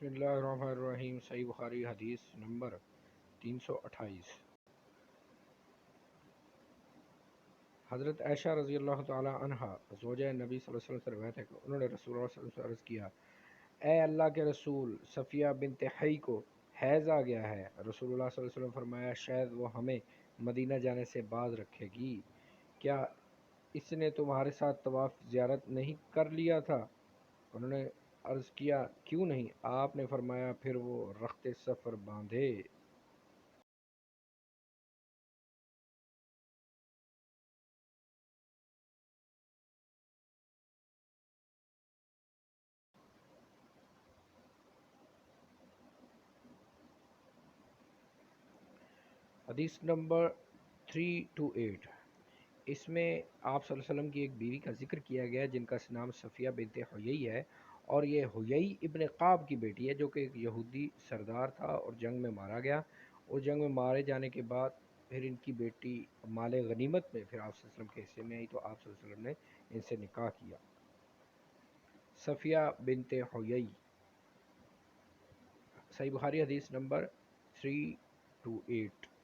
بسم اللہ الرحمن الرحیم۔ صحیح بخاری حدیث نمبر 328۔ حضرت عائشہ رضی اللہ تعالی عنہا زوجہ نبی صلی اللہ علیہ وسلم سے روایت ہے کہ انہوں نے رسول اللہ صلی اللہ علیہ وسلم سے عرض کیا، اے اللہ کے رسول، صفیہ بنت حی کو حیض آ گیا ہے۔ رسول اللہ صلی اللہ علیہ وسلم فرمایا، شاید وہ ہمیں مدینہ جانے سے باز رکھے گی، کیا اس نے تمہارے ساتھ طواف زیارت نہیں کر لیا تھا؟ انہوں نے عرض کیا، کیوں نہیں؟ آپ نے فرمایا، پھر وہ رخت سفر باندھے۔ حدیث نمبر 328۔ اس میں آپ صلی اللہ علیہ وسلم کی ایک بیوی کا ذکر کیا گیا جن کا نام صفیہ بنت حیی ہے، اور یہ حیی ابن قاب کی بیٹی ہے جو کہ ایک یہودی سردار تھا اور جنگ میں مارا گیا، اور جنگ میں مارے جانے کے بعد پھر ان کی بیٹی مال غنیمت میں پھر آپ صلی اللہ علیہ وسلم کے حصے میں آئی، تو آپ صلی اللہ علیہ وسلم نے ان سے نکاح کیا۔ صفیہ بنت حیی، صحیح بخاری حدیث نمبر 328۔